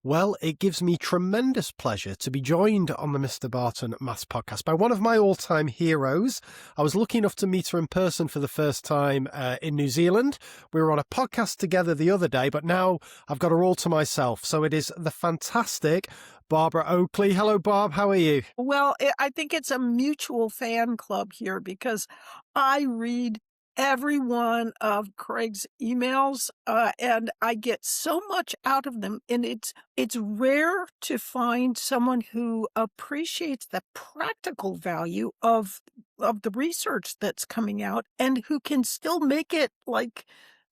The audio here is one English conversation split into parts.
Well, it gives me tremendous pleasure to be joined on the Mr. Barton Maths podcast by one of my all-time heroes. I was lucky enough to meet her in person for the first time in New Zealand. We were on a podcast together the other day, but now I've got her all to myself. So it is the fantastic Barbara Oakley. Hello, Barb. How are you? Well, I think it's a mutual fan club here because I read every one of Craig's emails, and I get so much out of them. And it's rare to find someone who appreciates the practical value of the research that's coming out and who can still make it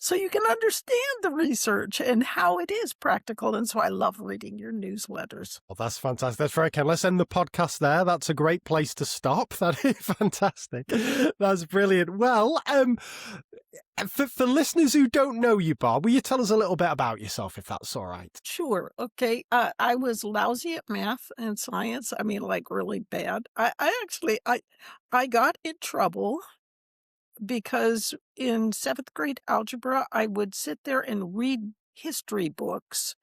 so you can understand the research and how it is practical. And so I love reading your newsletters. Well, that's fantastic. That's very kind. Let's end the podcast there. That's a great place to stop. That is fantastic. That's brilliant. Well, for listeners who don't know you, Bob, will you tell us a little bit about yourself, if that's all right? Sure. Okay. I was lousy at math and science. I mean, like really bad. I got in trouble because in seventh grade algebra, I would sit there and read history books.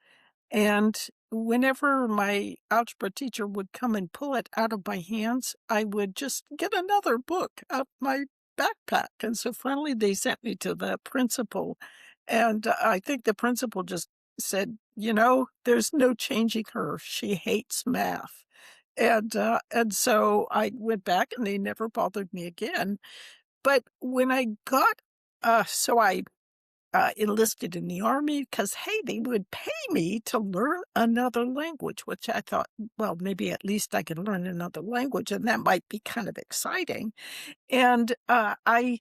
And whenever my algebra teacher would come and pull it out of my hands, I would just get another book out of my backpack. And so finally they sent me to the principal. And I think the principal just said, there's no changing her. She hates math. And so I went back and they never bothered me again. But when I got, I enlisted in the Army because, hey, they would pay me to learn another language, which I thought, well, maybe at least I could learn another language, and that might be kind of exciting. And I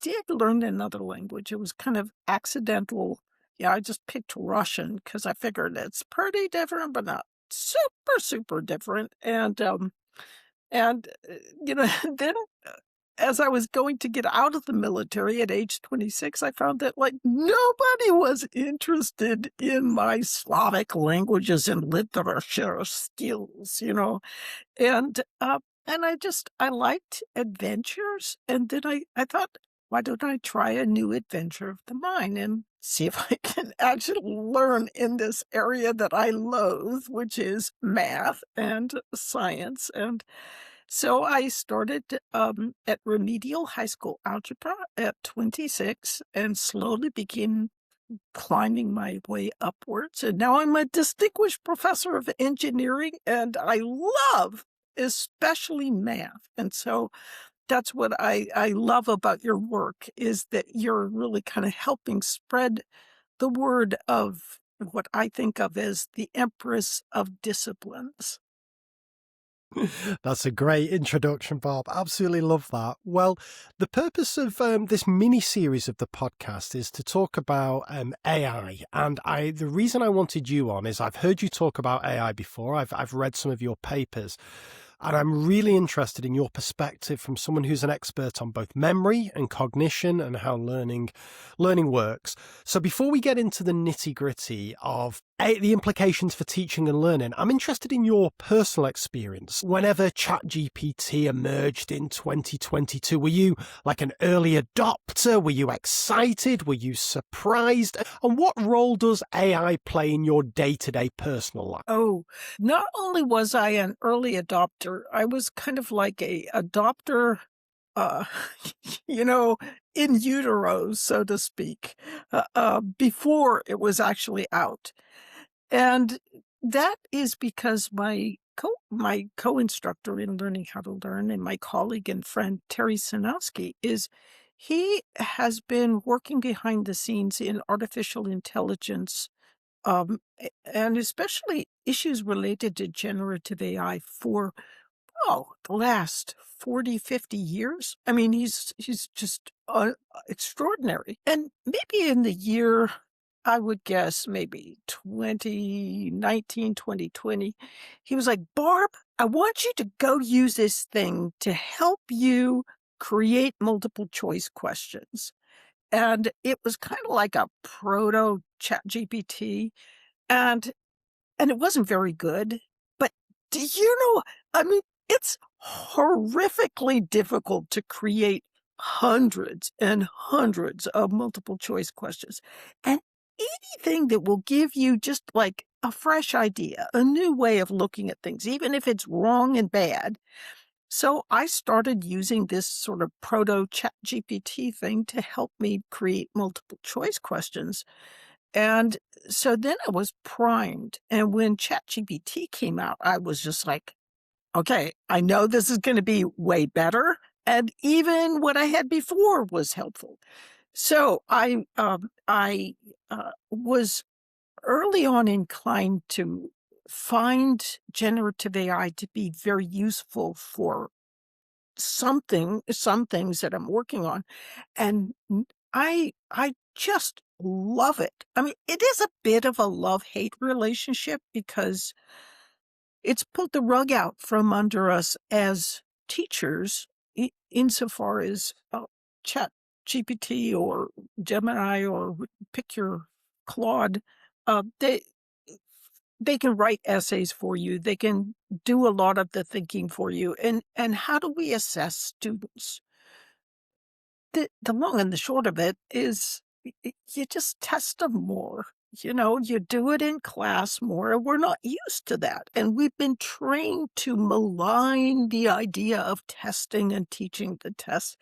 did learn another language. It was kind of accidental. Yeah, I just picked Russian because I figured it's pretty different, but not super, super different. And then as I was going to get out of the military at age 26, I found that nobody was interested in my Slavic languages and literature skills, and I liked adventures. And then I thought, why don't I try a new adventure of the mind and see if I can actually learn in this area that I loathe, which is math and science. And so I started at remedial high school algebra at 26 and slowly began climbing my way upwards. And now I'm a distinguished professor of engineering, and I love especially math. And so that's what I love about your work, is that you're really kind of helping spread the word of what I think of as the Empress of Disciplines. That's a great introduction, Bob. Absolutely love that. Well, the purpose of this mini-series of the podcast is to talk about AI. And the reason I wanted you on is I've heard you talk about AI before. I've read some of your papers. And I'm really interested in your perspective from someone who's an expert on both memory and cognition and how learning works. So before we get into the nitty-gritty of the implications for teaching and learning, I'm interested in your personal experience. Whenever ChatGPT emerged in 2022, were you like an early adopter? Were you excited? Were you surprised? And what role does AI play in your day-to-day personal life? Oh, not only was I an early adopter, I was kind of like a adopter, uh, in utero, so to speak, before it was actually out. And that is because my co-instructor in learning how to learn, and my colleague and friend Terry Sinowski, he has been working behind the scenes in artificial intelligence, and especially issues related to generative AI for the last 40, 50 years. I mean, he's just extraordinary. And maybe in the year, I would guess maybe 2019, 2020, he was like, Barb, I want you to go use this thing to help you create multiple choice questions. And it was kind of like a proto ChatGPT, and it wasn't very good. But do you know, I mean, it's horrifically difficult to create hundreds and hundreds of multiple choice questions. And anything that will give you just like a fresh idea, a new way of looking at things, even if it's wrong and bad. So I started using this sort of proto chat GPT thing to help me create multiple choice questions. And so then I was primed. And when ChatGPT came out, I was just like, okay, I know this is going to be way better. And even what I had before was helpful. So I was early on inclined to find generative AI to be very useful for some things that I'm working on, and I just love it. I mean, it is a bit of a love-hate relationship because it's pulled the rug out from under us as teachers insofar as Chat GPT or Gemini or pick your Claude. They can write essays for you. They can do a lot of the thinking for you. And how do we assess students? The long and the short of it is you just test them more. You do it in class more. We're not used to that. And we've been trained to malign the idea of testing and teaching the test.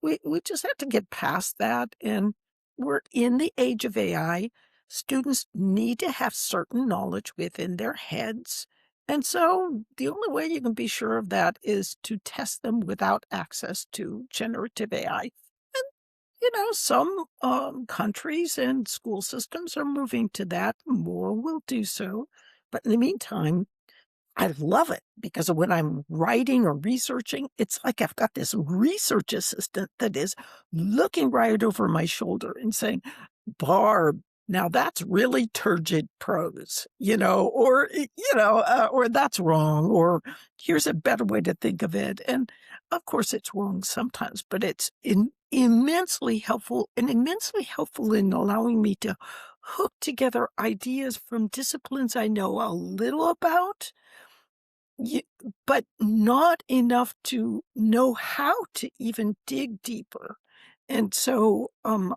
We just have to get past that. And we're in the age of AI. Students need to have certain knowledge within their heads. And so the only way you can be sure of that is to test them without access to generative AI. Some countries and school systems are moving to that. More will do so. But in the meantime, I love it because when I'm writing or researching, it's like I've got this research assistant that is looking right over my shoulder and saying, Barb, now that's really turgid prose, or that's wrong, or here's a better way to think of it. And of course, it's wrong sometimes, but it's immensely helpful in allowing me to hook together ideas from disciplines I know a little about, but not enough to know how to even dig deeper. And so I'm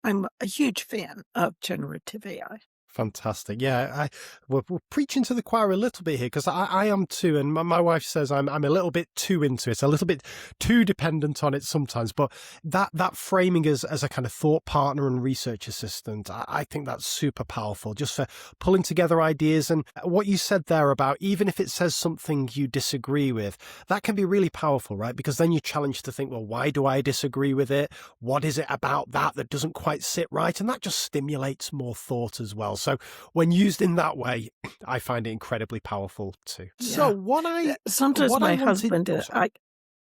a huge fan of generative AI. Fantastic. Yeah, we're preaching to the choir a little bit here because I am too. And my wife says I'm a little bit too into it, a little bit too dependent on it sometimes. But that framing as a kind of thought partner and research assistant, I think that's super powerful just for pulling together ideas. And what you said there about even if it says something you disagree with, that can be really powerful, right? Because then you're challenged to think, well, why do I disagree with it? What is it about that doesn't quite sit right? And that just stimulates more thought as well. So when used in that way, I find it incredibly powerful too. Yeah. So sometimes what my I wanted, husband,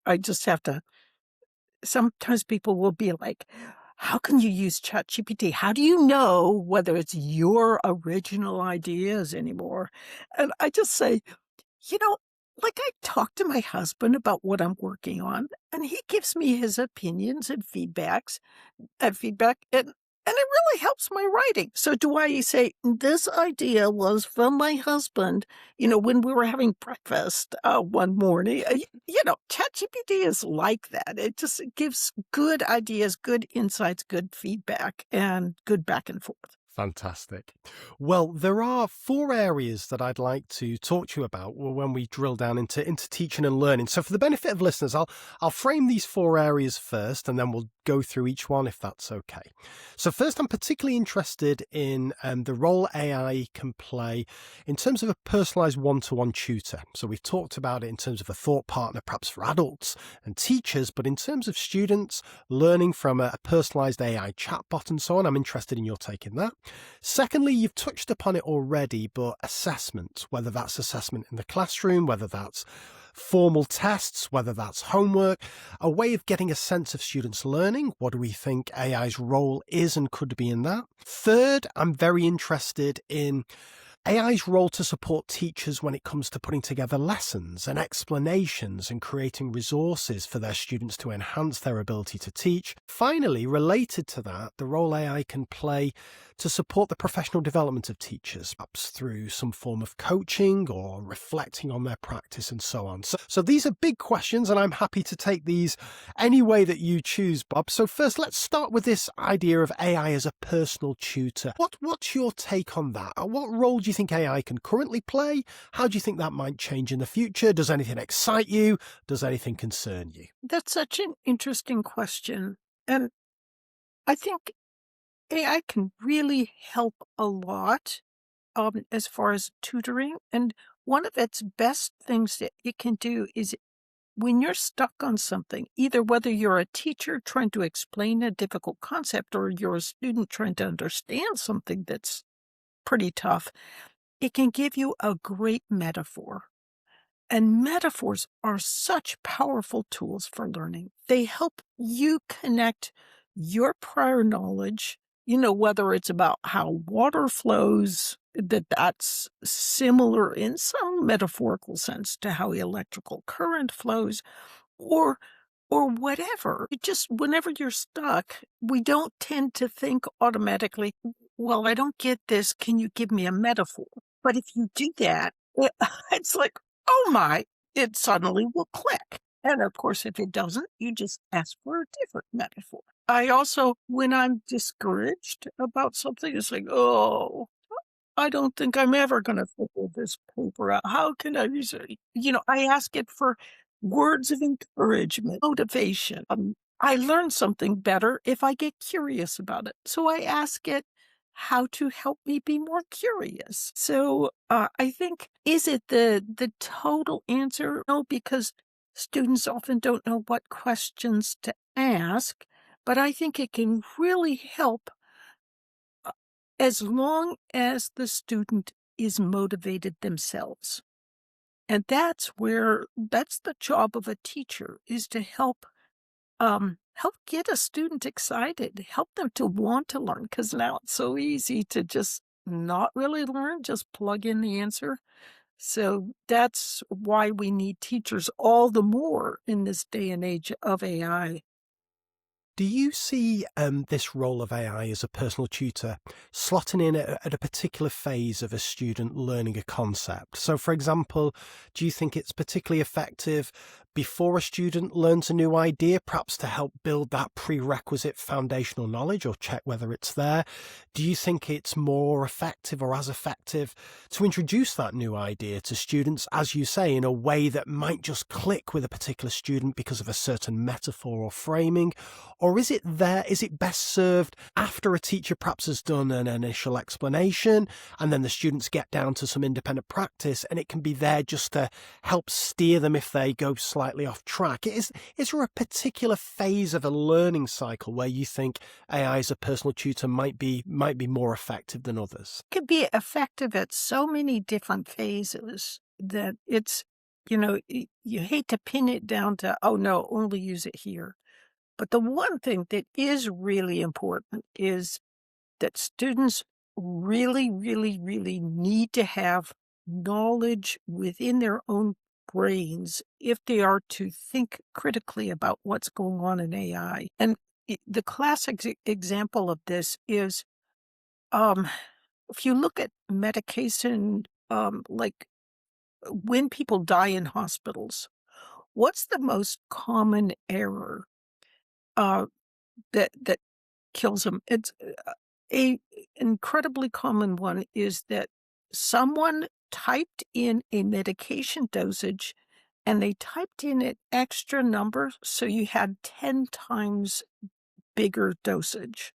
I just have to. Sometimes people will be like, "How can you use ChatGPT? How do you know whether it's your original ideas anymore?" And I just say, you know, like I talk to my husband about what I'm working on, and he gives me his opinions and feedback, and it really helps my writing. So do I say, this idea was from my husband, when we were having breakfast one morning. ChatGPT is like that. It just gives good ideas, good insights, good feedback, and good back and forth. Fantastic. Well, there are 4 areas that I'd like to talk to you about when we drill down into teaching and learning. So for the benefit of listeners, I'll frame these 4 areas first, and then we'll go through each one if that's okay. So first, I'm particularly interested in the role AI can play in terms of a personalised one-to-one tutor. So we've talked about it in terms of a thought partner, perhaps for adults and teachers, but in terms of students learning from a personalised AI chatbot and so on, I'm interested in your take in that. Secondly, you've touched upon it already, but assessment, whether that's assessment in the classroom, whether that's formal tests, whether that's homework, a way of getting a sense of students' learning. What do we think AI's role is and could be in that? Third, I'm very interested in AI's role to support teachers when it comes to putting together lessons and explanations and creating resources for their students to enhance their ability to teach. Finally, related to that, the role AI can play to support the professional development of teachers, perhaps through some form of coaching or reflecting on their practice and so on. So these are big questions, and I'm happy to take these any way that you choose, Bob. So first, let's start with this idea of AI as a personal tutor. What's your take on that? What role do you think AI can currently play? How do you think that might change in the future? Does anything excite you? Does anything concern you? That's such an interesting question. And I think AI can really help a lot as far as tutoring. And one of its best things that it can do is when you're stuck on something, either whether you're a teacher trying to explain a difficult concept or you're a student trying to understand something that's pretty tough, it can give you a great metaphor. And metaphors are such powerful tools for learning. They help you connect your prior knowledge, whether it's about how water flows, that's similar in some metaphorical sense to how electrical current flows, or or whatever. It just whenever you're stuck, we don't tend to think automatically, "Well, I don't get this. Can you give me a metaphor?" But if you do that, it's like, "Oh my," it suddenly will click. And of course, if it doesn't, you just ask for a different metaphor. I also, when I'm discouraged about something, it's like, "Oh, I don't think I'm ever gonna figure this paper out. How can I use it?" I ask it for words of encouragement, motivation. I learn something better if I get curious about it. So I ask it how to help me be more curious. So I think, is it the total answer? No, because students often don't know what questions to ask, but I think it can really help as long as the student is motivated themselves. And that's the job of a teacher, is to help get a student excited, help them to want to learn, because now it's so easy to just not really learn, just plug in the answer. So that's why we need teachers all the more in this day and age of AI. Do you see this role of AI as a personal tutor slotting in at a particular phase of a student learning a concept? So, for example, do you think it's particularly effective before a student learns a new idea, perhaps to help build that prerequisite foundational knowledge or check whether it's there? Do you think it's more effective or as effective to introduce that new idea to students, as you say, in a way that might just click with a particular student because of a certain metaphor or framing? Or is it best served after a teacher perhaps has done an initial explanation and then the students get down to some independent practice and it can be there just to help steer them if they go slightly off track? Is there a particular phase of a learning cycle where you think AI as a personal tutor might be more effective than others? Could be effective at so many different phases that it's, you hate to pin it down to, oh no, only use it here. But the one thing that is really important is that students really, really, really need to have knowledge within their own brains if they are to think critically about what's going on in AI. And the classic example of this is, um, if you look at medication, like when people die in hospitals, what's the most common error uh, that kills them? It's a incredibly common one is that someone typed in a medication dosage and they typed in an extra number, so you had 10 times bigger dosage.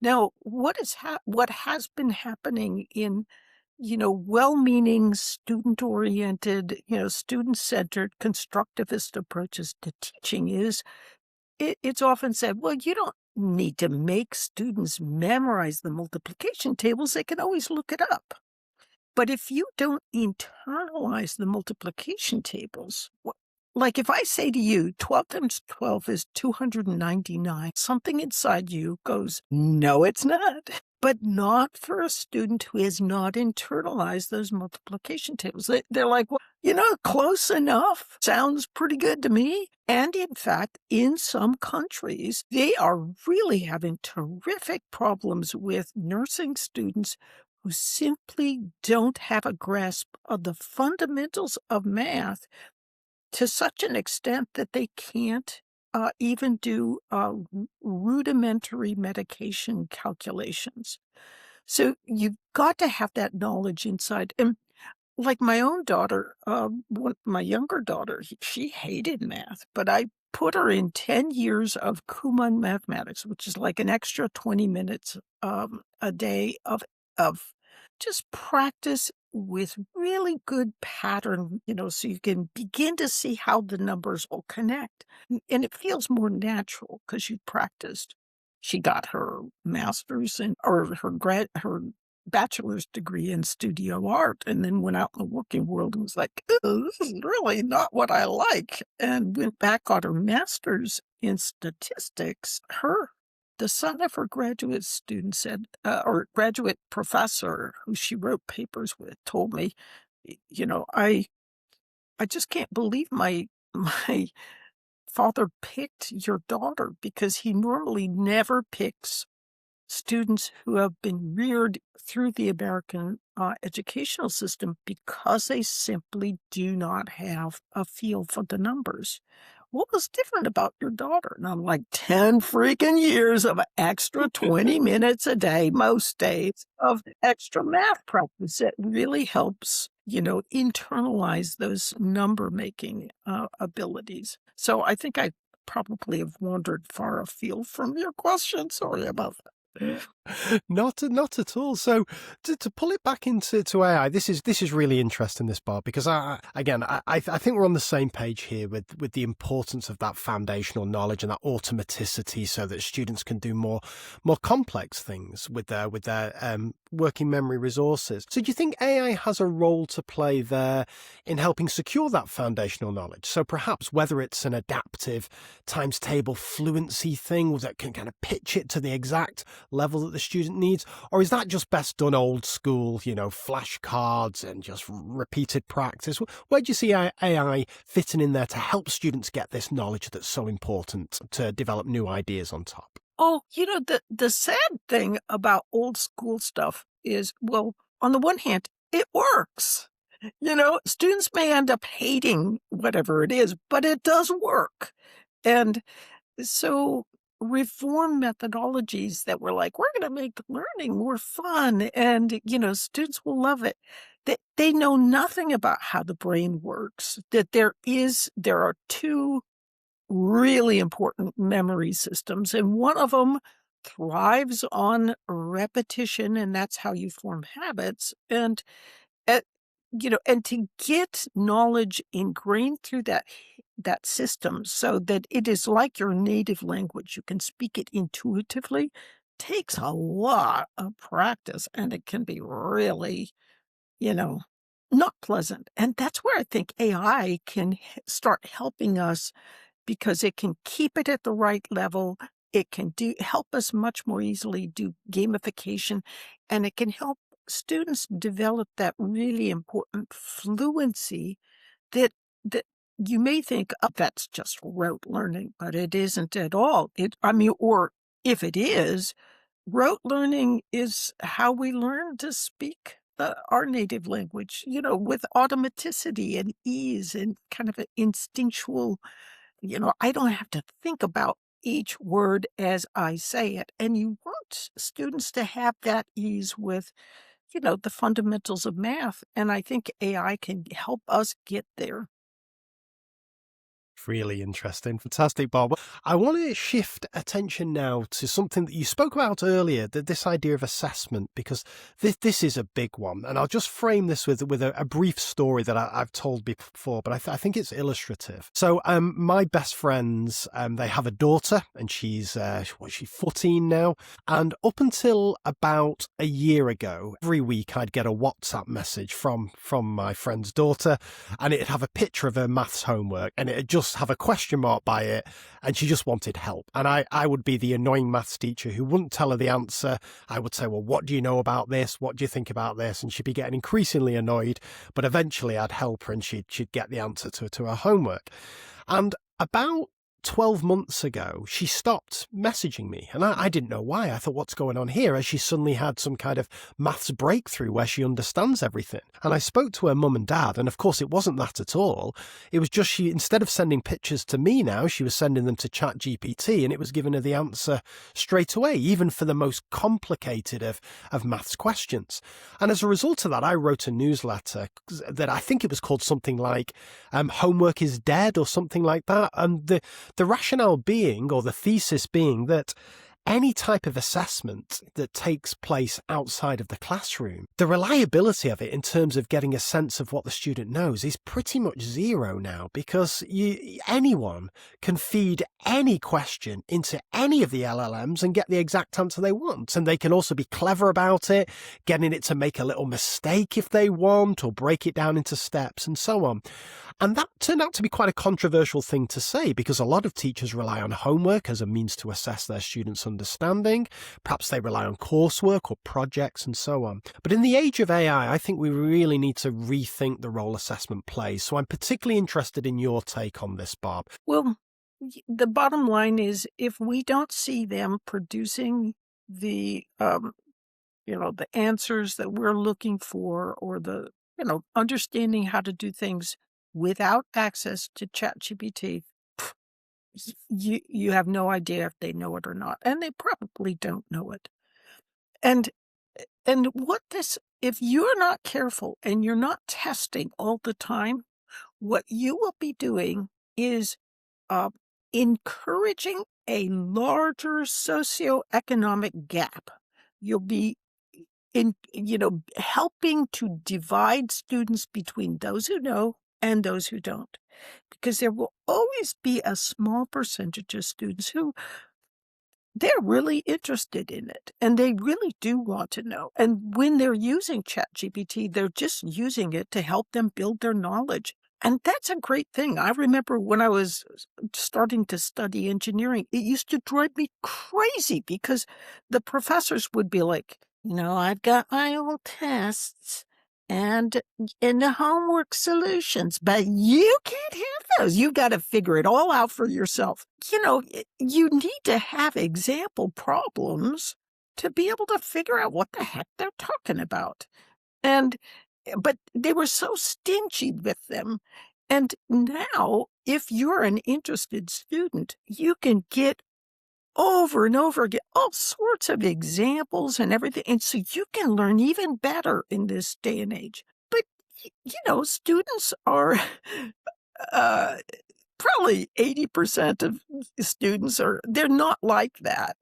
Now, what has been happening in, well-meaning, student-oriented, student-centered, constructivist approaches to teaching is it's often said, "Well, you don't need to make students memorize the multiplication tables, they can always look it up." But if you don't internalize the multiplication tables, Like, if I say to you, 12 times 12 is 299, something inside you goes, "No, it's not." But not for a student who has not internalized those multiplication tables. They're like, "Well, close enough. Sounds pretty good to me." And in fact, in some countries, they are really having terrific problems with nursing students who simply don't have a grasp of the fundamentals of math to such an extent that they can't, even do, rudimentary medication calculations. So you've got to have that knowledge inside, and like my own daughter, my younger daughter, she hated math, but I put her in 10 years of Kumon mathematics, which is like an extra 20 minutes a day of just practice with really good pattern, so you can begin to see how the numbers will connect. And it feels more natural because you practiced. She got her master's in, or her bachelor's degree in studio art, and then went out in the working world and was like, "Ooh, this is really not what I like," and went back on her master's in statistics. The son of her graduate student said, or graduate professor who she wrote papers with told me, I just can't believe my my father picked your daughter because he normally never picks students who have been reared through the American educational system because they simply do not have a feel for the numbers. What was different about your daughter? And I'm like, 10 freaking years of extra 20 minutes a day, most days, of extra math practice. It really helps, internalize those number making abilities. So I think I probably have wandered far afield from your question. Sorry about that. Not at all. So to pull it back into AI, this is really interesting, this Bob, because I think we're on the same page here with the importance of that foundational knowledge and that automaticity, so that students can do more complex things with their working memory resources. So do you think AI has a role to play there in helping secure that foundational knowledge? So perhaps whether it's an adaptive times table fluency thing that can kind of pitch it to the exact level that the student needs, or is that just best done old school, flashcards and just repeated practice? Where do you see AI fitting in there to help students get this knowledge that's so important to develop new ideas on top? Oh, the sad thing about old school stuff is, well, on the one hand, it works. Students may end up hating whatever it is, but it does work. And so reform methodologies that were like, we're going to make learning more fun and, students will love it. They know nothing about how the brain works, that there are two really important memory systems, and one of them thrives on repetition, and that's how you form habits. Uh, and to get knowledge ingrained through that system so that it is like your native language, you can speak it intuitively, takes a lot of practice, and it can be really, you know, not pleasant. And that's where I think AI can start helping us because it can keep it at the right level. It can help us much more easily do gamification, and it can help students develop that really important fluency that that you may think, "Oh, that's just rote learning," but it isn't at all. Or if it is, rote learning is how we learn to speak our native language, with automaticity and ease and kind of an instinctual, I don't have to think about each word as I say it. And you want students to have that ease with, the fundamentals of math. And I think AI can help us get there. Really interesting. Fantastic, Bob. I want to shift attention now to something that you spoke about earlier, that this idea of assessment, because this is a big one. And I'll just frame this with a brief story that I've told before, but I think it's illustrative. So my best friends, they have a daughter, and she's 14 now. And up until about a year ago, every week I'd get a WhatsApp message from my friend's daughter, and it'd have a picture of her maths homework, and it'd just have a question mark by it, and she just wanted help. And I would be the annoying maths teacher who wouldn't tell her the answer. I would say, well, what do you know about this? What do you think about this? And she'd be getting increasingly annoyed, but eventually I'd help her and she'd get the answer to her homework. And about 12 months ago, she stopped messaging me, and I didn't know why. I thought, what's going on here? Has she suddenly had some kind of maths breakthrough where she understands everything? And I spoke to her mum and dad, and of course it wasn't that at all. It was just she, instead of sending pictures to me now, she was sending them to ChatGPT, and it was giving her the answer straight away, even for the most complicated of maths questions. And as a result of that, I wrote a newsletter that I think it was called something like Homework is Dead or something like that. And the rationale being, or the thesis being, that any type of assessment that takes place outside of the classroom, the reliability of it in terms of getting a sense of what the student knows is pretty much zero now, because anyone can feed any question into any of the LLMs and get the exact answer they want. And they can also be clever about it, getting it to make a little mistake if they want, or break it down into steps and so on. And that turned out to be quite a controversial thing to say, because a lot of teachers rely on homework as a means to assess their students' understanding. Perhaps they rely on coursework or projects and so on. But in the age of AI, I think we really need to rethink the role assessment plays. So I'm particularly interested in your take on this, Barb. Well, the bottom line is, if we don't see them producing the the answers that we're looking for, or the understanding how to do things without access to ChatGPT, you have no idea if they know it or not, and they probably don't know it. And if you're not careful and you're not testing all the time, what you will be doing is encouraging a larger socioeconomic gap. You'll be helping to divide students between those who know and those who don't, because there will always be a small percentage of students who they're really interested in it, and they really do want to know. And when they're using ChatGPT, they're just using it to help them build their knowledge. And that's a great thing. I remember when I was starting to study engineering, it used to drive me crazy, because the professors would be like, I've got my own tests and the homework solutions, but you can't have those. You've got to figure it all out for yourself. You need to have example problems to be able to figure out what the heck they're talking about. But they were so stingy with them. And now, if you're an interested student, you can get over and over again all sorts of examples and everything. And so you can learn even better in this day and age. But, students are probably 80% of students they're not like that.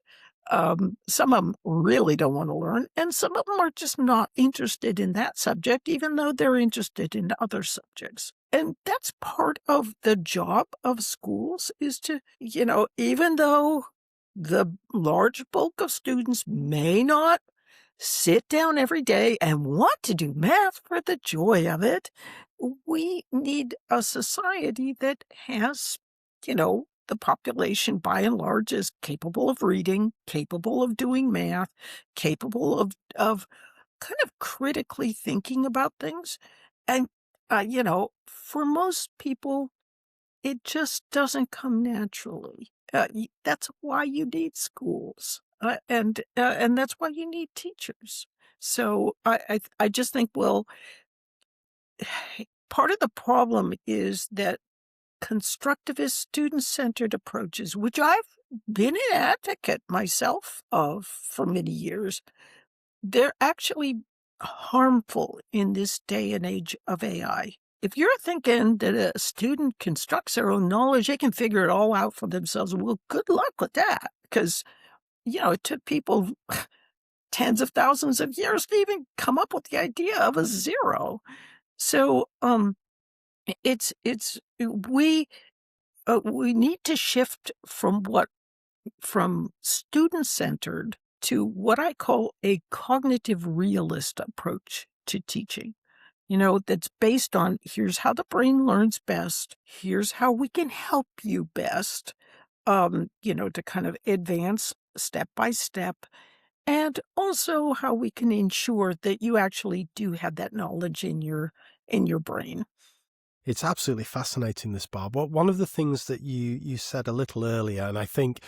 Some of them really don't want to learn, and some of them are just not interested in that subject, even though they're interested in other subjects. And that's part of the job of schools, is to, even though the large bulk of students may not sit down every day and want to do math for the joy of it, we need a society that has, the population by and large is capable of reading, capable of doing math, capable of kind of critically thinking about things. And, for most people, it just doesn't come naturally. That's why you need schools, and that's why you need teachers. So I just think, well, part of the problem is that constructivist, student-centered approaches, which I've been an advocate myself of for many years, they're actually harmful in this day and age of AI. if you're thinking that a student constructs their own knowledge, they can figure it all out for themselves, well, good luck with that. Because, it took people tens of thousands of years to even come up with the idea of a zero. So, it's we need to shift from student-centered to what I call a cognitive realist approach to teaching. That's based on here's how the brain learns best, here's how we can help you best, to kind of advance step by step, and also how we can ensure that you actually do have that knowledge in your brain. It's absolutely fascinating, this, Barb. One of the things that you said a little earlier, and I think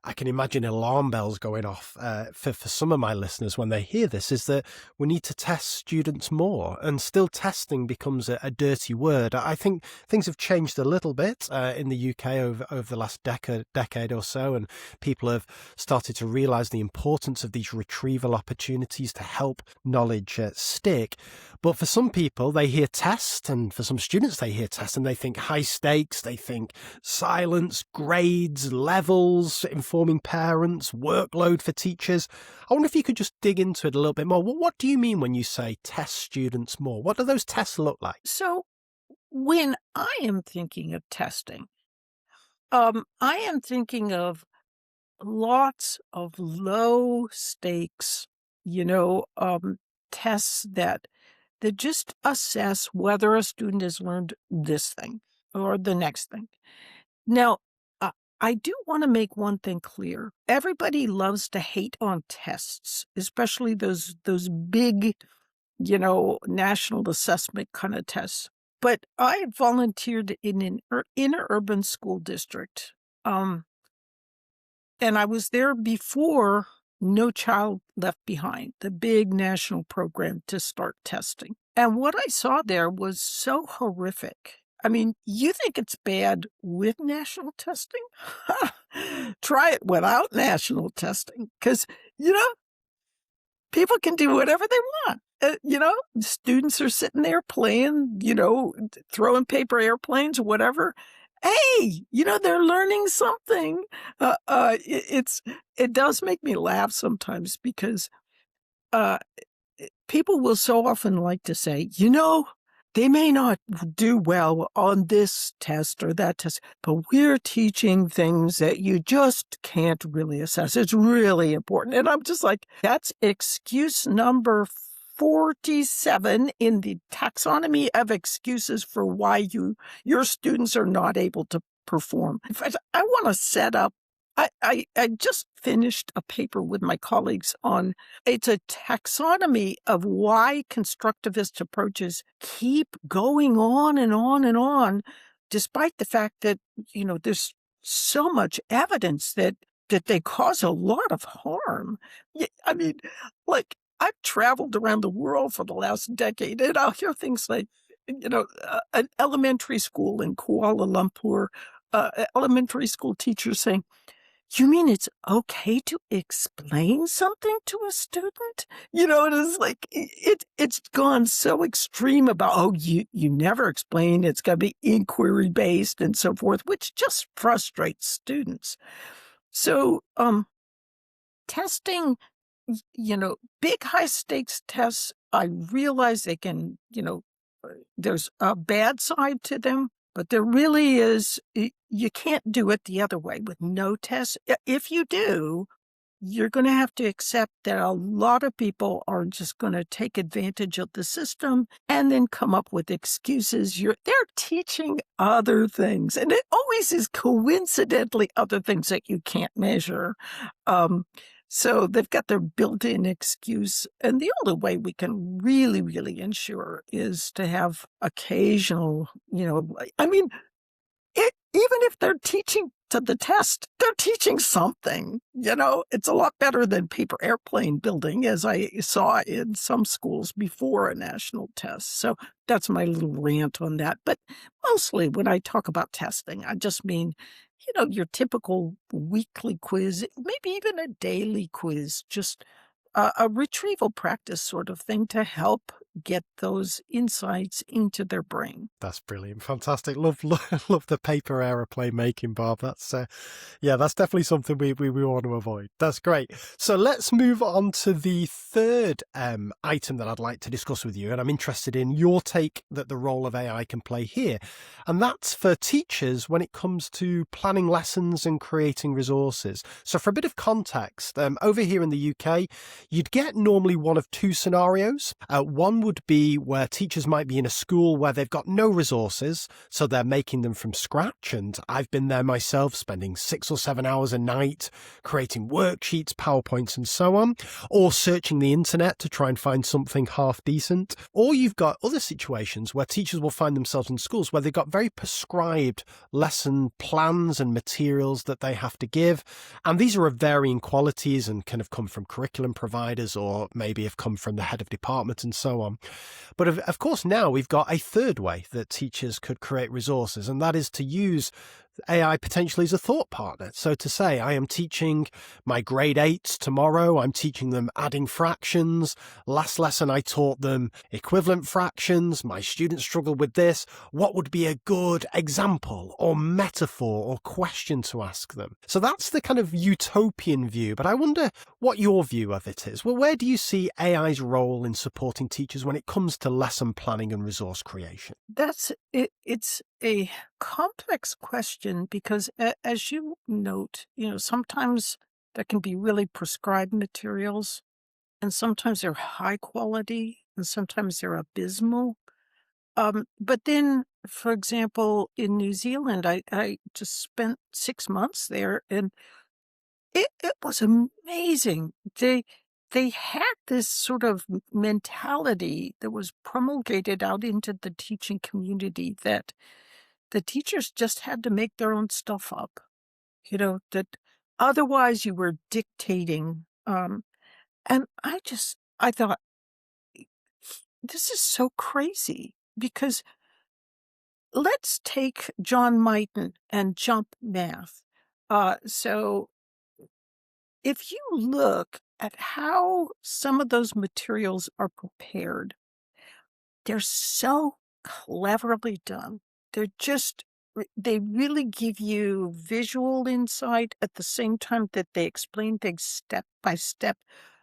I can imagine alarm bells going off for some of my listeners when they hear this, is that we need to test students more, and still testing becomes a dirty word. I think things have changed a little bit in the UK over the last decade or so, and people have started to realise the importance of these retrieval opportunities to help knowledge stick. But for some people, they hear test, and for some students, they hear test, and they think high stakes, they think silence, grades, levels, informing parents, workload for teachers. I wonder if you could just dig into it a little bit more. What do you mean when you say test students more? What do those tests look like? So when I am thinking of testing, I am thinking of lots of low stakes, tests that just assess whether a student has learned this thing or the next thing. Now, uh, I do want to make one thing clear. Everybody loves to hate on tests, especially those big, national assessment kind of tests. But I volunteered in an inner urban school district. Um, and I was there before No Child Left Behind, the big national program to start testing. And what I saw there was so horrific. I mean, you think it's bad with national testing? Try it without national testing, because, you know, people can do whatever they want. Students are sitting there playing, throwing paper airplanes or whatever. Hey, they're learning something. It does make me laugh sometimes because uh, people will so often like to say, they may not do well on this test or that test, but we're teaching things that you just can't really assess. It's really important. And I'm just like, that's excuse number 47 in the taxonomy of excuses for why your students are not able to perform. In fact, I want to set up, I just finished a paper with my colleagues on it's a taxonomy of why constructivist approaches keep going on and on and on, despite the fact that, there's so much evidence that they cause a lot of harm. I mean, like, I've traveled around the world for the last decade, and I'll hear things like, an elementary school in Kuala Lumpur, elementary school teachers saying, you mean it's okay to explain something to a student? And it's like, it's gone so extreme about, oh, you never explain, it's got to be inquiry-based and so forth, which just frustrates students. So, testing, big high-stakes tests, I realize they can, there's a bad side to them, but there really is, you can't do it the other way with no tests. If you do, you're going to have to accept that a lot of people are just going to take advantage of the system and then come up with excuses. They're teaching other things, and it always is coincidentally other things that you can't measure. So they've got their built-in excuse. And the only way we can really, really ensure is to have occasional, even if they're teaching to the test, they're teaching something. It's a lot better than paper airplane building, as I saw in some schools before a national test. So that's my little rant on that. But mostly when I talk about testing, I just mean, your typical weekly quiz, maybe even a daily quiz, just a retrieval practice sort of thing to help get those insights into their brain. That's brilliant. Fantastic. Love the paper aeroplane making, Bob. Yeah, that's definitely something we want to avoid. That's great. So let's move on to the third item that I'd like to discuss with you. And I'm interested in your take that the role of AI can play here. And that's for teachers when it comes to planning lessons and creating resources. So for a bit of context, over here in the UK, you'd get normally one of two scenarios. One would be where teachers might be in a school where they've got no resources, so they're making them from scratch. And I've been there myself, spending 6 or 7 hours a night creating worksheets, PowerPoints, and so on, or searching the internet to try and find something half decent. Or you've got other situations where teachers will find themselves in schools where they've got very prescribed lesson plans and materials that they have to give. And these are of varying qualities and kind of come from curriculum providers or maybe have come from the head of department and so on. But of course, now we've got a third way that teachers could create resources, and that is to use AI potentially as a thought partner. So to say, I am teaching my grade 8s tomorrow, I'm teaching them adding fractions. Last lesson, I taught them equivalent fractions. My students struggle with this. What would be a good example or metaphor or question to ask them? So that's the kind of utopian view, but I wonder what your view of it is. Well, where do you see AI's role in supporting teachers when it comes to lesson planning and resource creation? That's it. It's a complex question because, as you note, sometimes there can be really prescribed materials, and sometimes they're high quality, and sometimes they're abysmal. But then, for example, in New Zealand, I just spent 6 months there, and it was amazing. They had this sort of mentality that was promulgated out into the teaching community that the teachers just had to make their own stuff up, that otherwise you were dictating. And I thought, this is so crazy because let's take John Mighton and jump math. So if you look at how some of those materials are prepared, they're so cleverly done. They really give you visual insight at the same time that they explain things step by step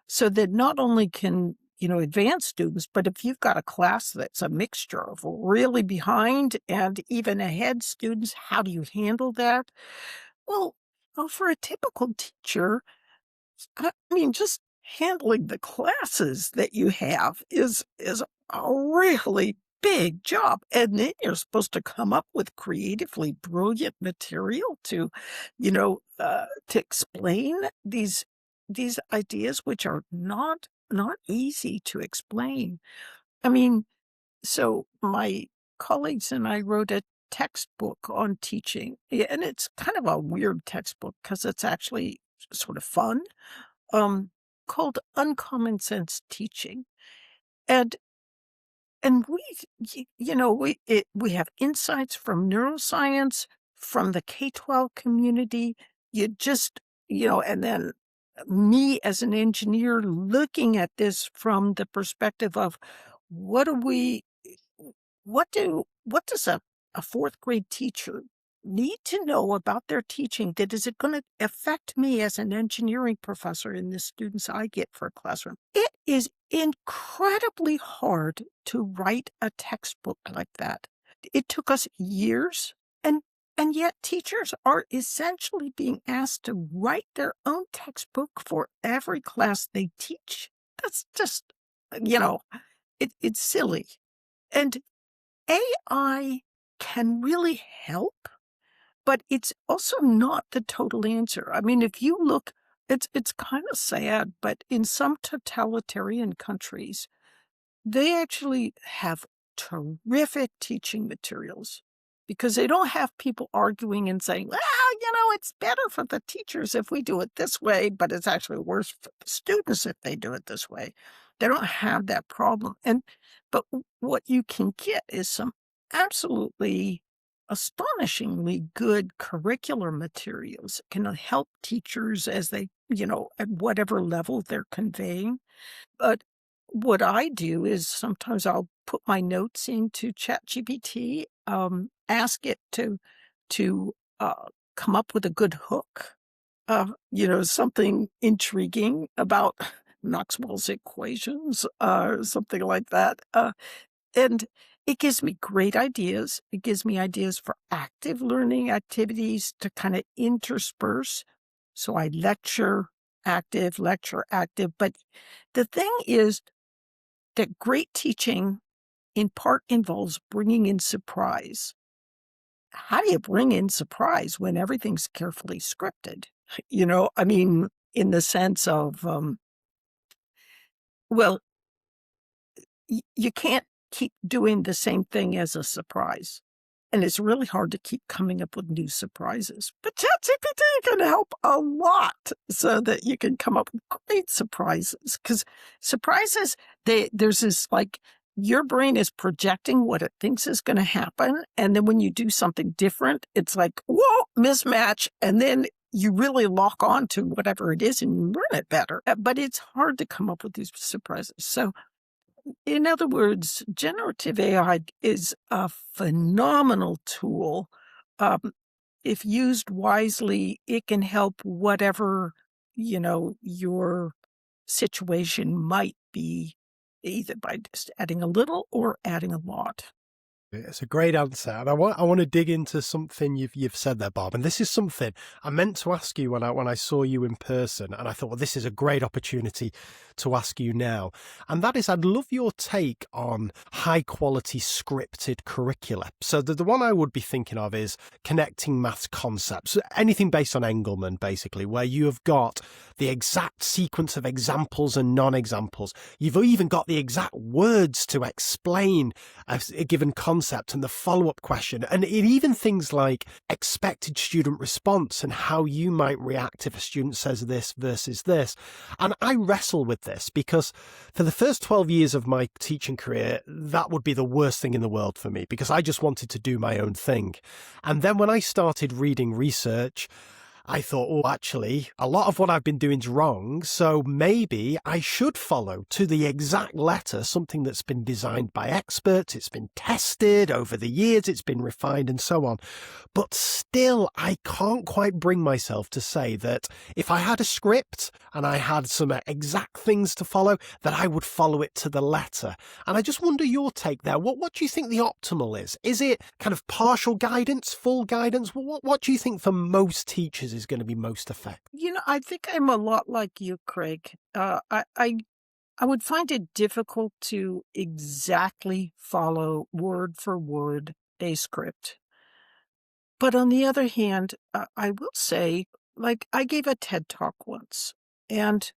so that not only can, advanced students, but if you've got a class that's a mixture of really behind and even ahead students, how do you handle that? Well, for a typical teacher, I mean, just handling the classes that you have is a really big job, and then you're supposed to come up with creatively brilliant material to explain these ideas, which are not easy to explain. I mean, so my colleagues and I wrote a textbook on teaching, and it's kind of a weird textbook because it's actually sort of fun, um, called Uncommon Sense Teaching. And we have insights from neuroscience, from the K-12 community. And then me as an engineer looking at this from the perspective of what do we what does a fourth grade teacher need to know about their teaching that is it going to affect me as an engineering professor in the students I get for a classroom? It is incredibly hard to write a textbook like that. It took us years, and yet teachers are essentially being asked to write their own textbook for every class they teach. That's just, it's silly. And AI can really help, but it's also not the total answer. I mean, if you look, it's kind of sad, but in some totalitarian countries, they actually have terrific teaching materials because they don't have people arguing and saying, well, it's better for the teachers if we do it this way, but it's actually worse for the students if they do it this way. They don't have that problem. But what you can get is some absolutely astonishingly good curricular materials that can help teachers as they, at whatever level they're conveying. But what I do is sometimes I'll put my notes into ChatGPT, ask it to, come up with a good hook, something intriguing about Maxwell's equations, something like that, and it gives me great ideas. It gives me ideas for active learning activities to kinda intersperse. So I lecture active, but the thing is that great teaching in part involves bringing in surprise. How do you bring in surprise when everything's carefully scripted? I mean, in the sense of, well, you can't keep doing the same thing as a surprise. And it's really hard to keep coming up with new surprises. But ChatGPT can help a lot so that you can come up with great surprises. Because surprises, there's this like your brain is projecting what it thinks is going to happen. And then when you do something different, it's like, whoa, mismatch. And then you really lock on to whatever it is and you learn it better. But it's hard to come up with these surprises. So in other words, generative AI is a phenomenal tool. Um, if used wisely, it can help whatever, your situation might be, either by just adding a little or adding a lot. It's a great answer, and I want to dig into something you've said there, Bob. And this is something I meant to ask you when I saw you in person, and I thought, well, this is a great opportunity to ask you now. And that is, I'd love your take on high quality scripted curricula. So the one I would be thinking of is connecting maths concepts, anything based on Engelman, basically, where you have got the exact sequence of examples and non-examples. You've even got the exact words to explain a given concept and the follow-up question. And even things like expected student response and how you might react if a student says this versus this. And I wrestle with this because for the first 12 years of my teaching career, that would be the worst thing in the world for me because I just wanted to do my own thing. And then when I started reading research, I thought, oh, actually, a lot of what I've been doing is wrong, so maybe I should follow to the exact letter something that's been designed by experts, it's been tested over the years, it's been refined and so on. But still, I can't quite bring myself to say that if I had a script and I had some exact things to follow, that I would follow it to the letter. And I just wonder your take there. What do you think the optimal is? Is it kind of partial guidance, full guidance? What do you think for most teachers is going to be most effective? I think I'm a lot like you, Craig. I would find it difficult to exactly follow word for word a script. But on the other hand, I will say, like, I gave a TED Talk once, and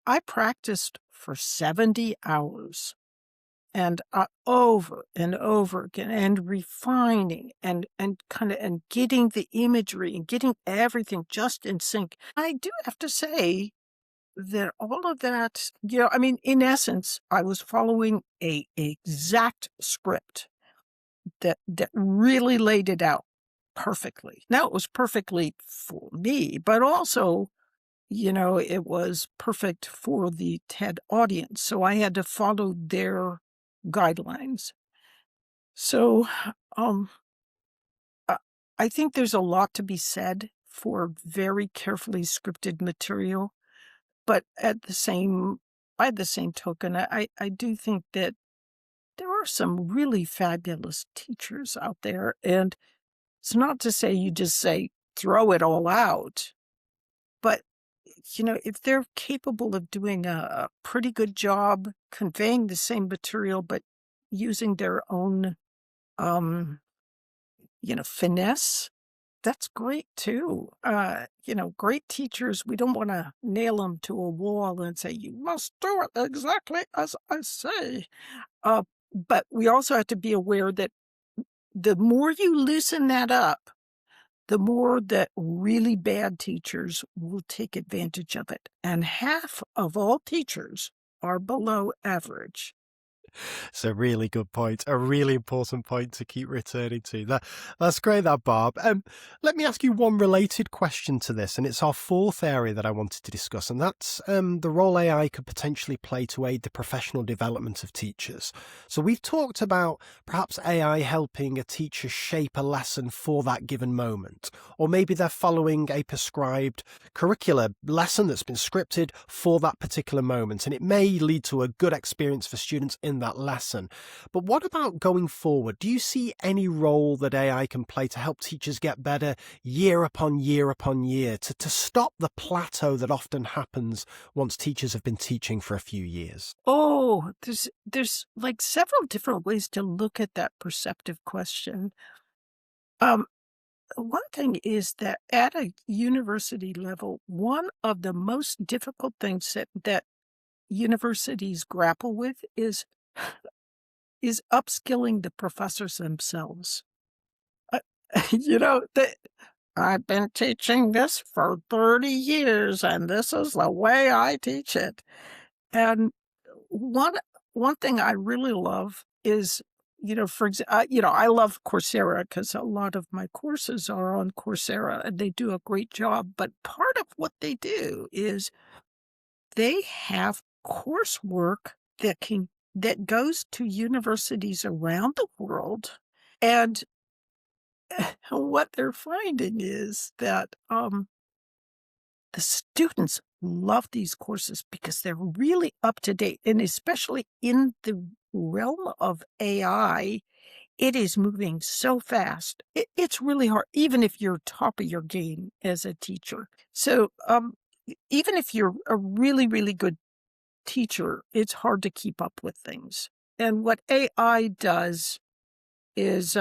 I practiced for 70 hours and over and over again and refining and kind of and getting the imagery and getting everything just in sync. I do have to say that all of that, I mean, in essence, I was following a exact script that really laid it out perfectly. Now, it was perfectly for me, but also, it was perfect for the TED audience. So I had to follow their guidelines. So, um, I I think there's a lot to be said for very carefully scripted material, but by the same token, I do think that there are some really fabulous teachers out there, and it's not to say you just say, "Throw it all out," but, if they're capable of doing a pretty good job conveying the same material, but using their own, um, finesse, that's great too. Great teachers, we don't wanna nail them to a wall and say, "You must do it exactly as I say." Uh, but we also have to be aware that the more you loosen that up, the more that really bad teachers will take advantage of it. And half of all teachers are below average. It's a really good point, a really important point to keep returning to. That's great, that Barb. Let me ask you one related question to this, and it's our fourth area that I wanted to discuss, and that's the role AI could potentially play to aid the professional development of teachers. So we've talked about perhaps AI helping a teacher shape a lesson for that given moment, or maybe they're following a prescribed curricular lesson that's been scripted for that particular moment, and it may lead to a good experience for students in that lesson. But what about going forward? Do you see any role that AI can play to help teachers get better year upon year upon year, to stop the plateau that often happens once teachers have been teaching for a few years? Oh, there's like several different ways to look at that perceptive question. Um, One thing is that at a university level, one of the most difficult things that universities grapple with is upskilling the professors themselves. Uh, that I've been teaching this for 30 years, and this is the way I teach it. And one one thing I really love is, I love Coursera because a lot of my courses are on Coursera, and they do a great job. But part of what they do is they have coursework that goes to universities around the world, and what they're finding is that, the students love these courses because they're really up to date, and especially in the realm of AI, it is moving so fast. It's really hard, even if you're top of your game as a teacher. So, even if you're a really, really good teacher, it's hard to keep up with things. And what AI does is,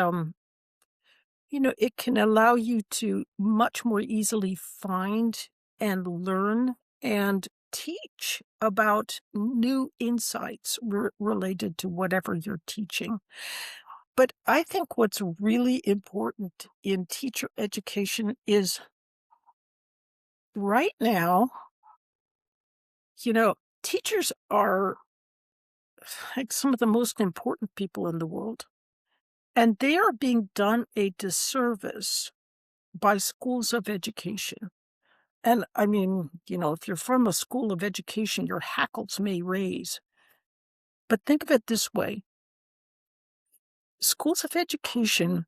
it can allow you to much more easily find and learn and teach about new insights related to whatever you're teaching. But I think what's really important in teacher education is right now, teachers are like some of the most important people in the world, and they are being done a disservice by schools of education. And I mean, if you're from a school of education, your hackles may raise. But think of it this way: schools of education,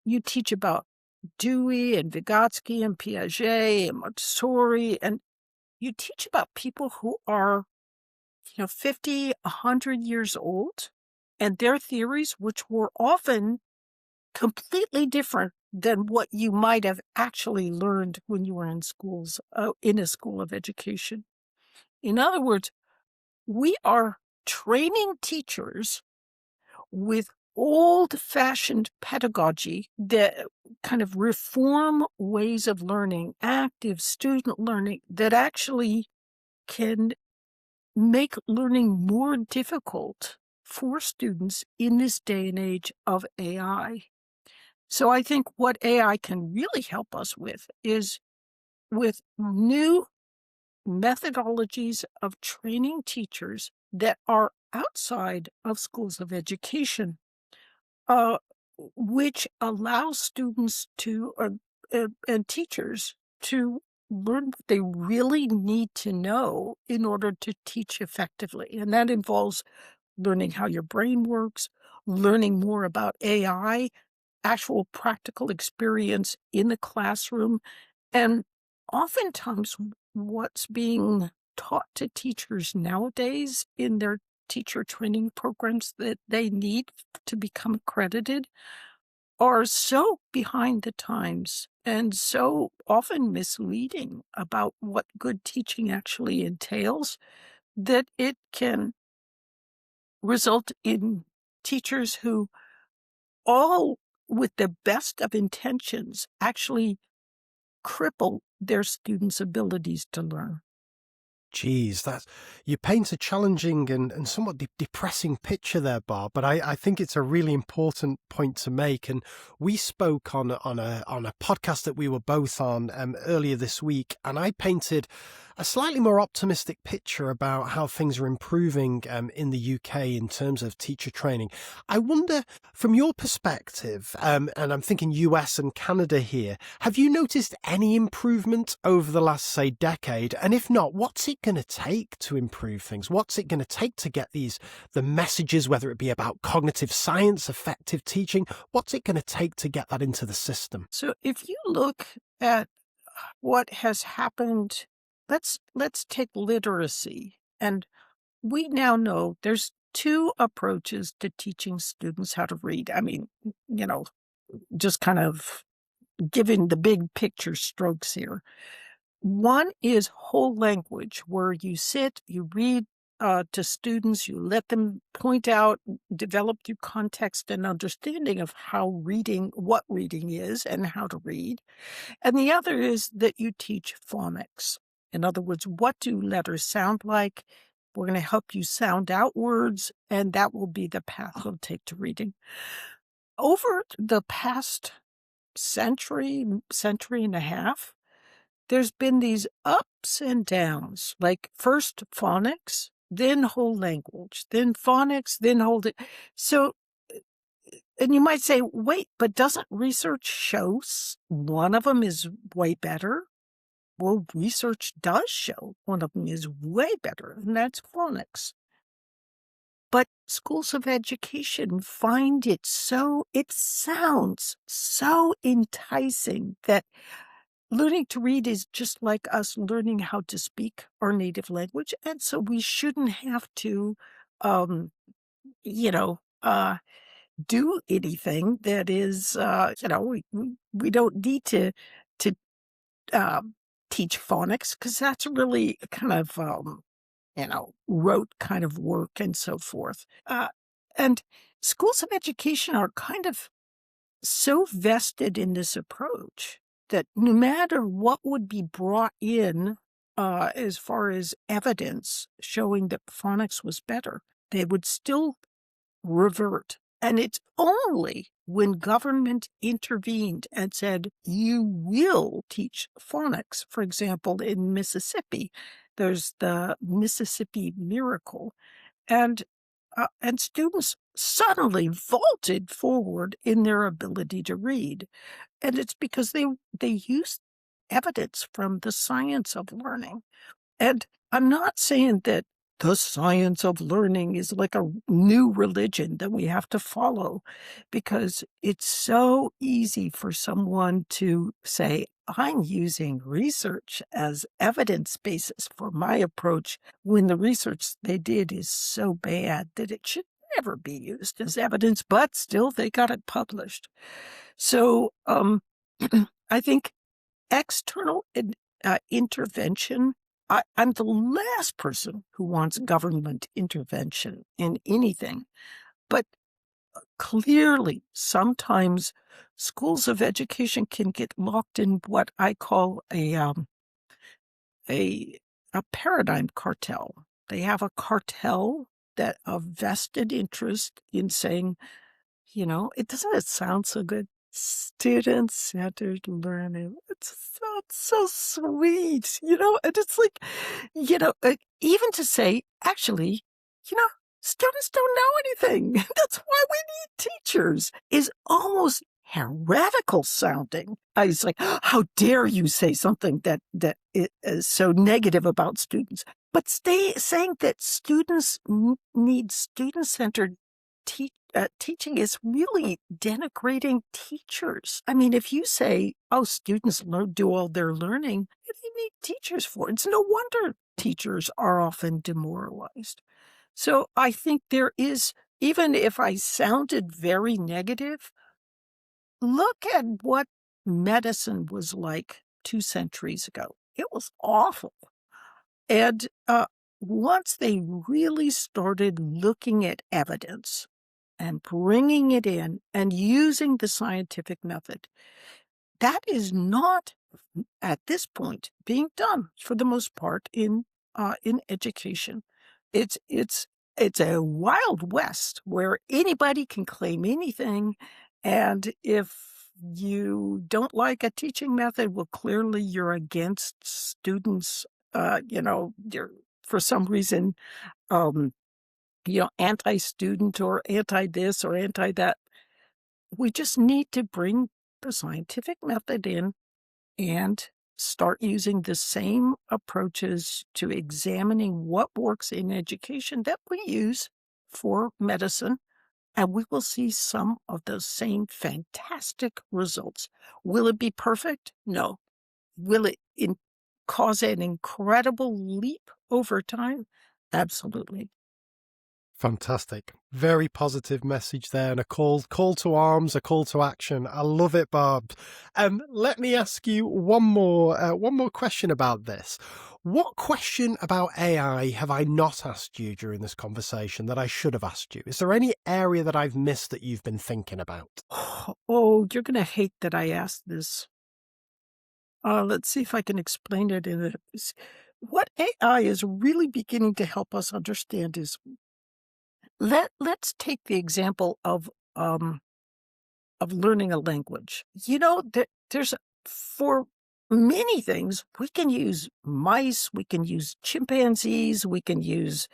you teach about Dewey and Vygotsky and Piaget and Montessori, and you teach about people who are, 50, 100 years old, and their theories, which were often completely different than what you might have actually learned when you were in a school of education. In other words, we are training teachers with old-fashioned pedagogy that kind of reform ways of learning, active student learning, that actually can make learning more difficult for students in this day and age of AI. So I think what AI can really help us with is with new methodologies of training teachers that are outside of schools of education, uh, which allows students and teachers to learn what they really need to know in order to teach effectively. And that involves learning how your brain works, learning more about AI, actual practical experience in the classroom, and oftentimes what's being taught to teachers nowadays in their teacher training programs that they need to become accredited are so behind the times and so often misleading about what good teaching actually entails, that it can result in teachers who, all with the best of intentions, actually cripple their students' abilities to learn. Geez, that's you paint a challenging and somewhat depressing picture there, Bob. But I think it's a really important point to make. And we spoke on a podcast that we were both on earlier this week, and I painted a slightly more optimistic picture about how things are improving in the UK in terms of teacher training. I wonder, from your perspective, and I'm thinking US and Canada here, have you noticed any improvement over the last, say, decade? And if not, what's it going to take to improve things? What's it going to take to get the messages, whether it be about cognitive science, effective teaching, what's it going to take to get that into the system? So if you look at what has happened, let's take literacy. And we now know there's two approaches to teaching students how to read. I mean, you know, just kind of giving the big picture strokes here. One is whole language, where you sit, you read to students, you let them point out, develop through context and understanding of what reading is and how to read. And the other is that you teach phonics. In other words, what do letters sound like? We're going to help you sound out words, and that will be the path you'll take to reading. Over the past century and a half, there's been these ups and downs, like first phonics, then whole language, then phonics, then So, and you might say, wait, but doesn't research show one of them is way better? Well, research does show one of them is way better, and that's phonics. But schools of education find it sounds so enticing that learning to read is just like us learning how to speak our native language, and so we shouldn't have to, um, you know, do anything that is, we don't need to um, teach phonics because that's really kind of, rote kind of work and so forth. And schools of education are kind of so vested in this approach that no matter what would be brought in as far as evidence showing that phonics was better, they would still revert. And it's only when government intervened and said, you will teach phonics. For example, in Mississippi, there's the Mississippi Miracle. And students suddenly vaulted forward in their ability to read. And it's because they used evidence from the science of learning. And I'm not saying that the science of learning is like a new religion that we have to follow, because it's so easy for someone to say, I'm using research as evidence basis for my approach, when the research they did is so bad that it should never be used as evidence, but still they got it published. So I think external intervention, I'm the last person who wants government intervention in anything, but clearly sometimes schools of education can get locked in what I call a paradigm cartel. They have a cartel that of vested interest in saying, it doesn't sound so good. Student-centered learning. It sounds so sweet, and it's like, even to say, actually, students don't know anything. That's why we need teachers is almost heretical sounding. I was like, how dare you say something that is so negative about students? But saying that students need student-centered teaching is really denigrating teachers. I mean, if you say, oh, students do all their learning, what do you need teachers for? It's no wonder teachers are often demoralized. So I think there is, even if I sounded very negative, look at what medicine was like 2 centuries ago. It was awful. And once they really started looking at evidence and bringing it in and using the scientific method, that is not, at this point, being done for the most part in in education. It's it's a wild west where anybody can claim anything, and if you don't like a teaching method, well, clearly you're against students, you're for some reason, um, anti-student or anti this or anti that. We just need to bring the scientific method in and start using the same approaches to examining what works in education that we use for medicine, and we will see some of those same fantastic results. Will it be perfect? No. Will it cause an incredible leap over time? Absolutely. Fantastic. Very positive message there, and a call to arms, a call to action. I love it, Barb. Let me ask you one more question about this. What question about AI have I not asked you during this conversation that I should have asked you? Is there any area that I've missed that you've been thinking about? Oh, you're gonna hate that I asked this. Let's see if I can explain it what AI is really beginning to help us understand is let's take the example of learning a language. There's for many things we can use mice, we can use chimpanzees, we can use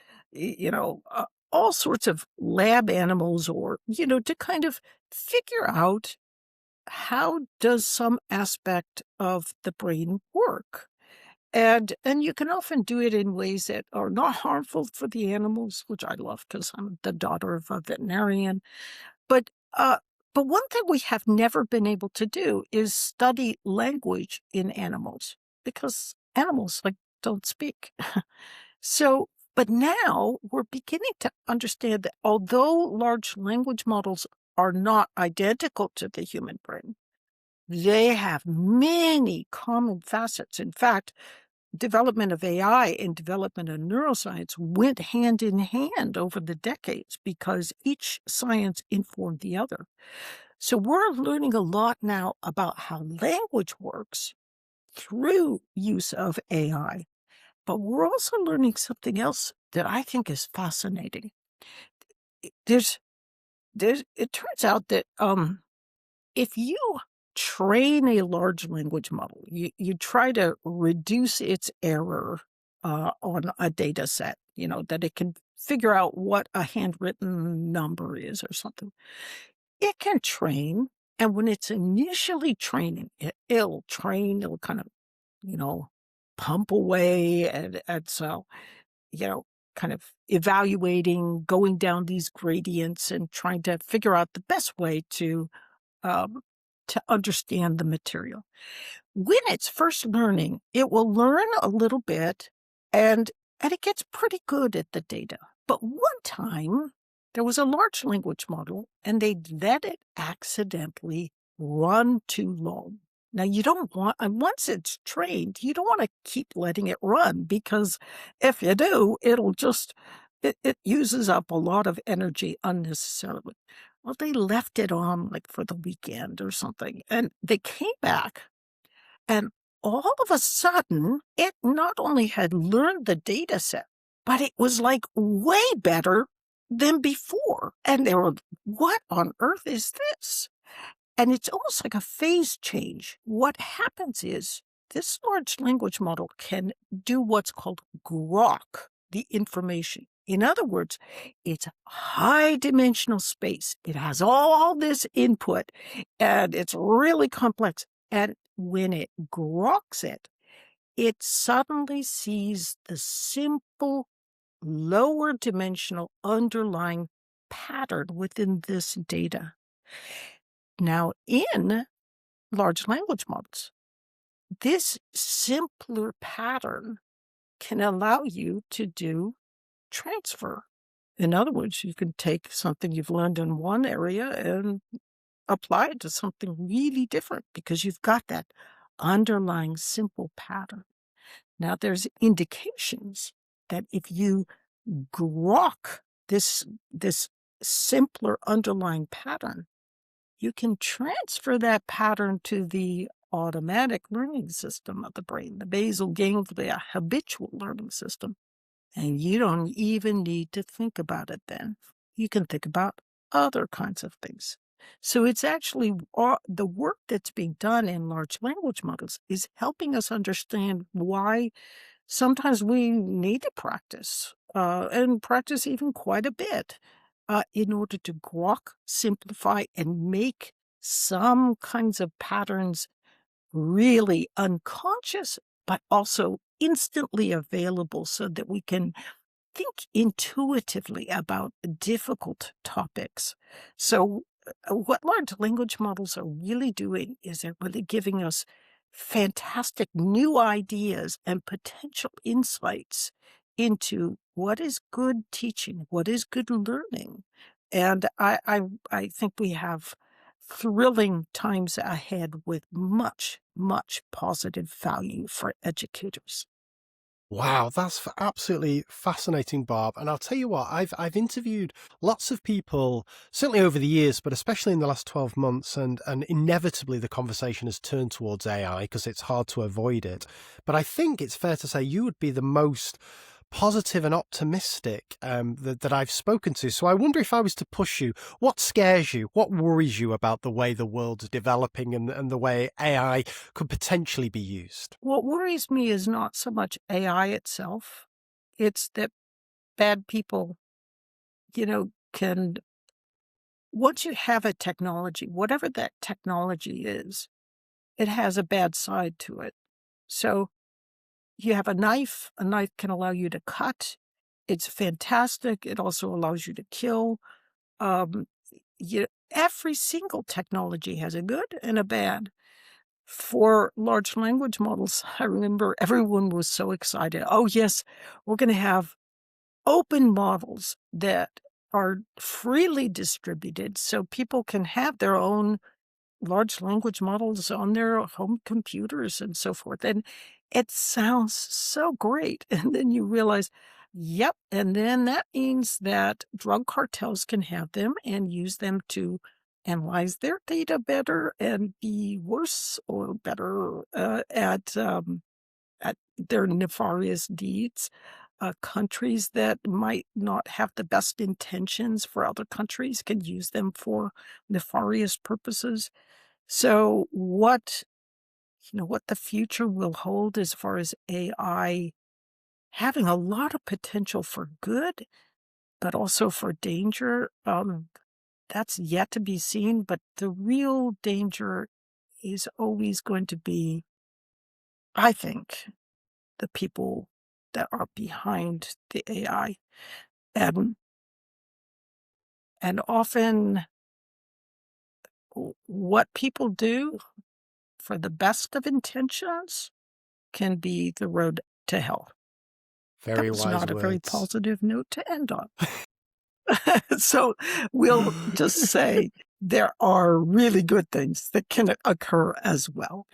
all sorts of lab animals, or to kind of figure out how does some aspect of the brain work. And you can often do it in ways that are not harmful for the animals, which I love because I'm the daughter of a veterinarian. But uh, but one thing we have never been able to do is study language in animals because animals don't speak. So, but now we're beginning to understand that although large language models are not identical to the human brain, they have many common facets. In fact, development of AI and development of neuroscience went hand in hand over the decades because each science informed the other. So we're learning a lot now about how language works through use of AI, but we're also learning something else that I think is fascinating. There's, it turns out that if you train a large language model, you try to reduce its error on a data set, that it can figure out what a handwritten number is or something. It can train, and when it's initially training, it'll train, it'll kind of, you know, pump away, and so, kind of evaluating, going down these gradients and trying to figure out the best way um, to understand the material. When it's first learning, it will learn a little bit and it gets pretty good at the data. But one time there was a large language model and they let it accidentally run too long. Now you don't want, and once it's trained, you don't want to keep letting it run because if you do, it uses up a lot of energy unnecessarily. Well, they left it on like for the weekend or something, and they came back, and all of a sudden, it not only had learned the data set, but it was like way better than before. And they were, what on earth is this? And it's almost like a phase change. What happens is this large language model can do what's called grok the information. In other words, it's high dimensional space. It has all this input and it's really complex. And when it groks it, it suddenly sees the simple, lower dimensional underlying pattern within this data. Now, in large language models, this simpler pattern can allow you to do transfer. In other words, you can take something you've learned in one area and apply it to something really different because you've got that underlying simple pattern. Now, there's indications that if you grok this simpler underlying pattern, you can transfer that pattern to the automatic learning system of the brain, the basal ganglia habitual learning system. And you don't even need to think about it then. You can think about other kinds of things. So it's actually the work that's being done in large language models is helping us understand why sometimes we need to practice and practice even quite a bit in order to grok, simplify, and make some kinds of patterns really unconscious, but also instantly available so that we can think intuitively about difficult topics. So, what large language models are really doing is they're really giving us fantastic new ideas and potential insights into what is good teaching, what is good learning. And I think we have thrilling times ahead with much, much positive value for educators. Wow, that's absolutely fascinating, Barb. And I'll tell you what, I've interviewed lots of people, certainly over the years, but especially in the last 12 months, and inevitably the conversation has turned towards AI because it's hard to avoid it. But I think it's fair to say you would be the most positive and optimistic that I've spoken to. So I wonder, if I was to push you, what scares you? What worries you about the way the world's developing and the way AI could potentially be used? What worries me is not so much AI itself, it's that bad people, can once you have a technology, whatever that technology is, it has a bad side to it. So, you have a knife can allow you to cut, it's fantastic, it also allows you to kill, um, you every single technology has a good and a bad. For large language models, I remember everyone was so excited. Oh, yes, we're going to have open models that are freely distributed so people can have their own large language models on their home computers and so forth. And it sounds so great. And then you realize, yep. And then that means that drug cartels can have them and use them to analyze their data better and be worse or better at their nefarious deeds. Countries that might not have the best intentions for other countries can use them for nefarious purposes. So what the future will hold as far as AI having a lot of potential for good, but also for danger, that's yet to be seen. But the real danger is always going to be, I think, the people that are behind the AI. And and often what people do for the best of intentions can be the road to hell. That Very was wise not a very words. positive note to end on. So we'll just say there are really good things that can occur as well.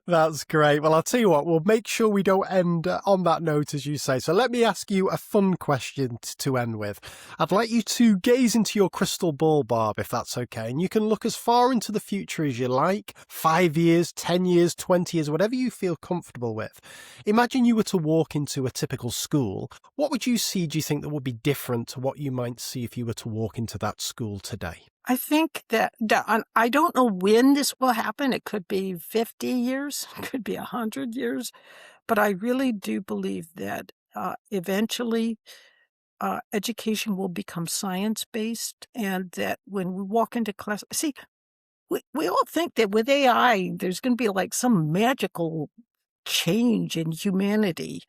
That's great. Well, I'll tell you what, we'll make sure we don't end on that note, as you say. So let me ask you a fun question to end with. I'd like you to gaze into your crystal ball, Barb, if that's okay. And you can look as far into the future as you like, 5 years, 10 years, 20 years, whatever you feel comfortable with. Imagine you were to walk into a typical school. What would you see, do you think, that would be different to what you might see if you were to walk into that school today? I think that I don't know when this will happen. It could be 50 years, it could be 100 years, but I really do believe that eventually education will become science-based and that when we walk into class, see, we all think that with AI, there's going to be like some magical change in humanity.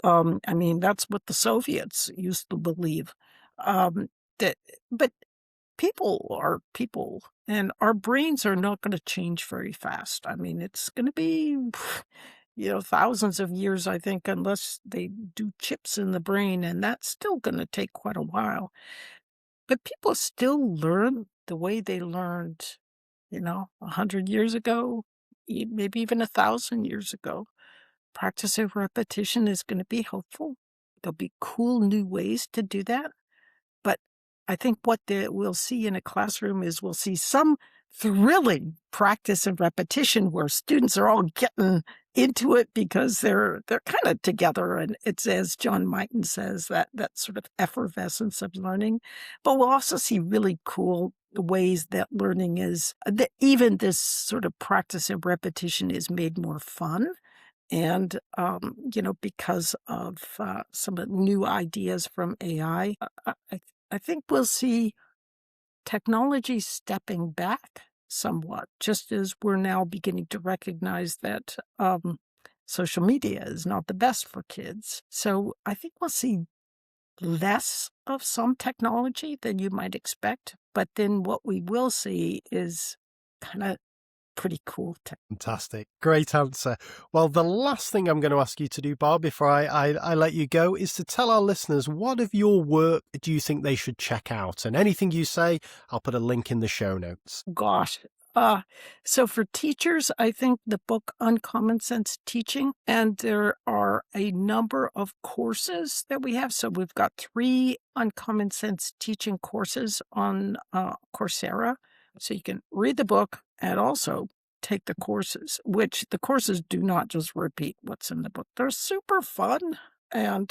I mean, that's what the Soviets used to believe. Um, that, but people are people, and our brains are not going to change very fast. I mean, it's going to be, thousands of years, I think, unless they do chips in the brain, and that's still going to take quite a while. But people still learn the way they learned, 100 years ago, maybe even 1,000 years ago. Practice and repetition is going to be helpful. There'll be cool new ways to do that. But I think what we'll see in a classroom is we'll see some thrilling practice and repetition where students are all getting into it because they're kind of together, and it's, as John Mighton says, that sort of effervescence of learning. But we'll also see really cool ways that learning is that even this sort of practice and repetition is made more fun. And, because of some of the new ideas from AI, I think we'll see technology stepping back somewhat, just as we're now beginning to recognize that social media is not the best for kids. So I think we'll see less of some technology than you might expect. But then what we will see is kind of pretty cool tech. Fantastic. Great answer. Well, the last thing I'm going to ask you to do, Bob, before I let you go, is to tell our listeners what of your work do you think they should check out? And anything you say, I'll put a link in the show notes. Gosh. So for teachers, I think the book Uncommon Sense Teaching, and there are a number of courses that we have. So we've got 3 Uncommon Sense Teaching courses on Coursera. So you can read the book and also take the courses, which the courses do not just repeat what's in the book. They're super fun. And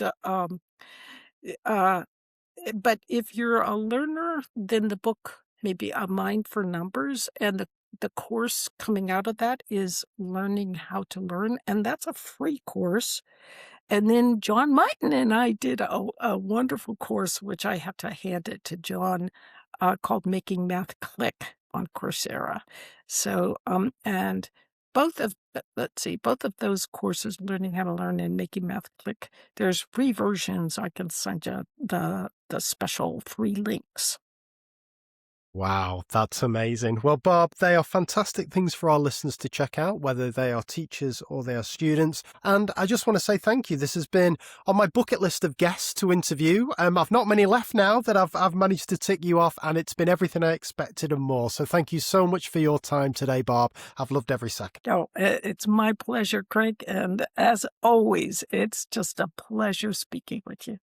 but if you're a learner, then the book, maybe A Mind for Numbers, and the course coming out of that is Learning How to Learn, and that's a free course. And then John Mighton and I did a wonderful course, which I have to hand it to John, called Making Math Click on Coursera. So, and both of those courses, Learning How to Learn and Making Math Click, there's free versions. I can send you the special free links. Wow, that's amazing. Well, Barb, they are fantastic things for our listeners to check out, whether they are teachers or they are students. And I just want to say thank you. This has been on my bucket list of guests to interview. I've not many left now that I've managed to tick you off, and it's been everything I expected and more. So thank you so much for your time today, Barb. I've loved every second. Oh, it's my pleasure, Craig. And as always, it's just a pleasure speaking with you.